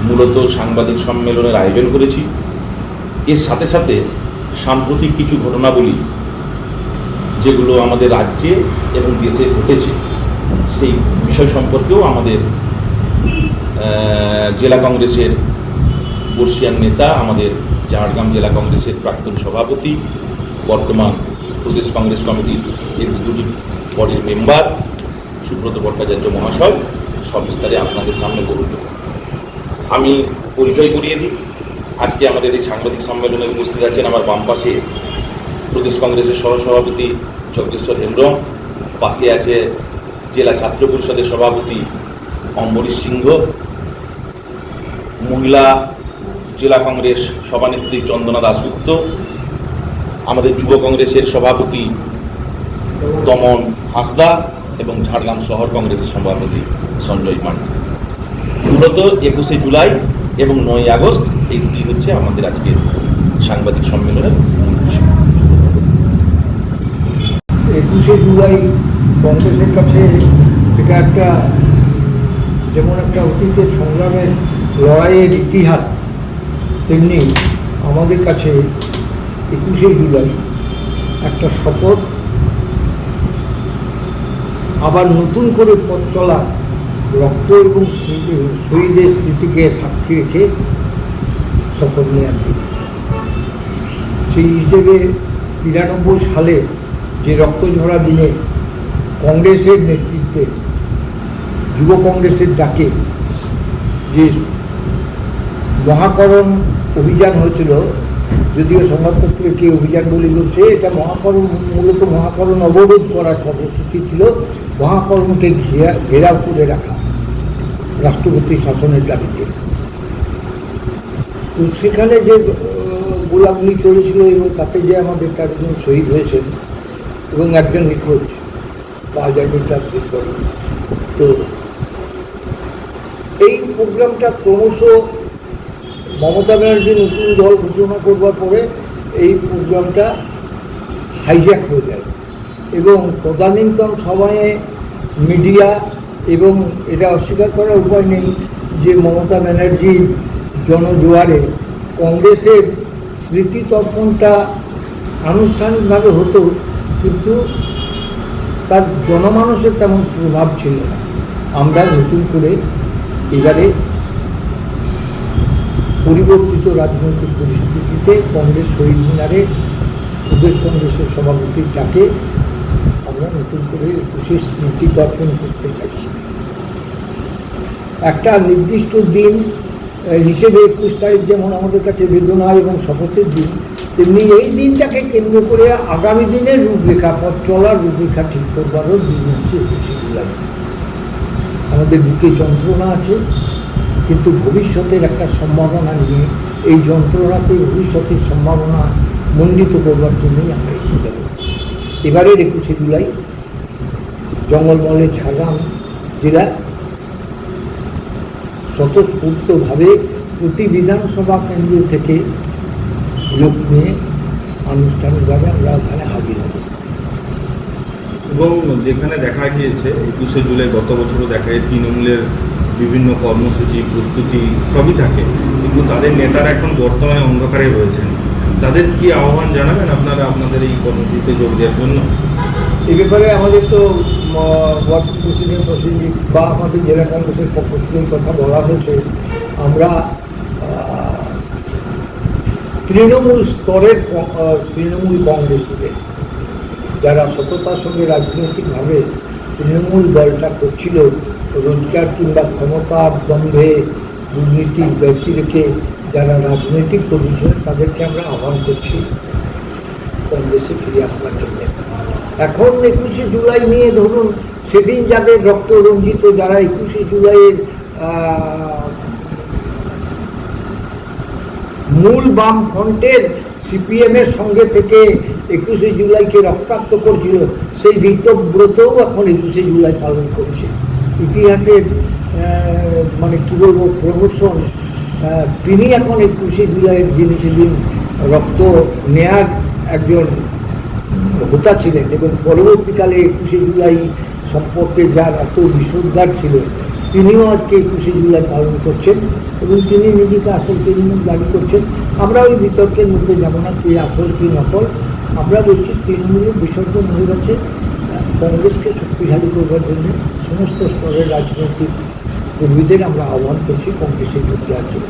মূলত সাংবাদিক সম্মেলনের আয়োজন করেছি। এর সাথে সাথে সাম্প্রতিক কিছু ঘটনাবলী যেগুলো আমাদের রাজ্যে এবং দেশে ঘটেছে সেই বিষয় সম্পর্কেও আমাদের জেলা কংগ্রেসের বর্ষিয়ান নেতা, আমাদের ঝাড়গ্রাম জেলা কংগ্রেসের প্রাক্তন সভাপতি, বর্তমান প্রদেশ কংগ্রেস কমিটির এক্সিকিউটিভ বডির মেম্বার সুব্রত ভট্টাচার্য মহাশয় সবিস্তারে আপনাদের সামনে বলব। আমি পরিচয় করিয়ে দিই। আজকে আমাদের এই সাংবাদিক সম্মেলনে উপস্থিত আছেন আমার বাম পাশে প্রদেশ কংগ্রেসের সহসভাপতি যজ্ঞেশ্বর হেমব্রম, পাশে আছে জেলা ছাত্র পরিষদের সভাপতি অম্বরীশ সিংহ, মহিলা জেলা কংগ্রেস সভানেত্রী চন্দনা দাশগুপ্ত, আমাদের যুব কংগ্রেসের সভাপতি দমন হাঁসদা এবং ঝাড়গ্রাম শহর কংগ্রেসের সভাপতি সঞ্জয় পান্ডে। মূলত 21শে জুলাই এবং 9ই আগস্ট এই দুটি হচ্ছে আমাদের আজকে সাংবাদিক সম্মেলনের। 21শে জুলাই কংগ্রেসের কাছে এটা একটা যেমন একটা অতীতের সংগ্রামের লড়াইয়ের ইতিহাস, তেমনি আমাদের কাছে 21শে জুলাই একটা শপথ, আবার নতুন করে পথ চলা, রক্ত এবং শহীদের স্মৃতিকে সাক্ষী রেখে শপথ নেওয়ার দিন। সেই হিসেবে 93 সালে যে রক্তঝরা দিনে কংগ্রেসের নেতৃত্বে যুব কংগ্রেসের ডাকে যে মহাকরণ অভিযান হয়েছিল, যদিও সংবাদপত্রে কে অভিযান বলে বলছে, এটা মহাকরণ মূলত মহাকরণ অবরোধ করার কর্মসূচি ছিল, মহাকরণকে ঘেরাও করে রাখা রাষ্ট্রপতি শাসনের দাবিতে। তো সেখানে যে গোলাগুলি চলেছিল এবং তাতে যে আমাদের 4 জন শহীদ হয়েছেন এবং একজন নিখোঁজ পাওয়া যায়নি তার পরে। তো এই প্রোগ্রামটা ক্রমশ মমতা ব্যানার্জি নতুন দল ঘোষণা করবার পরে এই প্রোগ্রামটা হাইজ্যাক হয়ে যায় এবং তদানীন্তন সময়ে মিডিয়া এবং এটা অস্বীকার করার উপায় নেই যে মমতা ব্যানার্জির জনজোয়ারে কংগ্রেসের স্মৃতিতর্পণটা আনুষ্ঠানিকভাবে হতো, কিন্তু তার জনমানসের তেমন প্রভাব ছিল না। আমরা নতুন করে এবারে পরিবর্তিত রাজনৈতিক পরিস্থিতিতে কংগ্রেস শহীদ মিনারে প্রদেশ কংগ্রেসের সভাপতির ডাকে আমরা নতুন করে 21শে স্মৃতি তর্পণ করতে চাইছি। একটা নির্দিষ্ট দিন হিসেবে 21 তারিখ যেমন আমাদের কাছে বেদনা এবং শপথের দিন, তেমনি এই দিনটাকে কেন্দ্র করে আগামী দিনের রূপরেখা, পথ চলার রূপরেখা ঠিক করবারও দিন হচ্ছে 21শে জুলাই। আমাদের বুকে যন্ত্রণা আছে, কিন্তু ভবিষ্যতের একটা সম্ভাবনা নিয়ে এই যন্ত্রণাকে ভবিষ্যতের সম্ভাবনা মণ্ডিত করবার জন্যই আমরা এগিয়ে যাব। এবারের 21শে জুলাই জঙ্গলমহলের ঝাড়গ্রাম জেলা স্বতঃস্ফূর্তভাবে প্রতি বিধানসভা কেন্দ্র থেকে লোক নিয়ে আনুষ্ঠানিকভাবে আমরা ওখানে হাজির হব। এবং যেখানে দেখা গিয়েছে 21শে জুলাই গত বছরও দেখা যায় তৃণমূলের বিভিন্ন কর্মসূচি প্রস্তুতি সবই থাকে, কিন্তু তাদের নেতারা এখন বর্তমানে অন্ধকারে রয়েছেন। তাদের কি আহ্বান জানাবেন আপনারা আপনাদের এই কর্মসূচিতে যোগ দেওয়ার জন্য? এ ব্যাপারে আমাদের তো ওয়ার্ড প্রেসিডেন্ট প্রসেনজিৎ বা আমাদের জেলা কংগ্রেসের পক্ষ থেকে কথা বলা হয়েছে। আমরা তৃণমূল স্তরের তৃণমূল কংগ্রেসীদের যারা সততার সঙ্গে রাজনৈতিকভাবে তৃণমূল দলটা করছিল, রোজগার কিংবা ক্ষমতার দম্ভে দুর্নীতির ব্যক্তি রেখে যারা রাজনৈতিক পজিশনে, তাদেরকে আমরা আহ্বান করছি কংগ্রেসে ফিরে আসবার জন্য। এখন 21শে জুলাই নিয়ে ধরুন, সেদিন যাদের রক্ত রঞ্জিত, যারা 21শে জুলাইয়ের মূল বাম ফ্রন্টের সিপিএমের সঙ্গে থেকে 21শে জুলাইকে রক্তাক্ত করছিল, সেই ঋতব্রতও এখন 21শে জুলাই পালন করছে। ইতিহাসের মানে কী বলবো প্রহসন, তিনি এখন 21শে জুলাইয়ের যিনি সেদিন রক্ত নেয়ার একজন হোতা ছিলেন এবং পরবর্তীকালে 21শে জুলাই সম্পর্কে যার এত বিষোদ্গার ছিল, তিনিও আজকে 21শে জুলাই পালন করছেন এবং তিনি নিজেকে আসল তৃণমূল দাবি করছেন। আমরা ওই বিতর্কের মধ্যে যাব না কি আসল কি নকল। আমরা বলছি তৃণমূলের বিসর্জন হয়ে গেছে। কংগ্রেসকে শক্তিশালী করবার জন্য সমস্ত স্তরের রাজনৈতিক কর্মীদের আমরা আহ্বান করছি কংগ্রেসে যোগ দেওয়ার জন্য।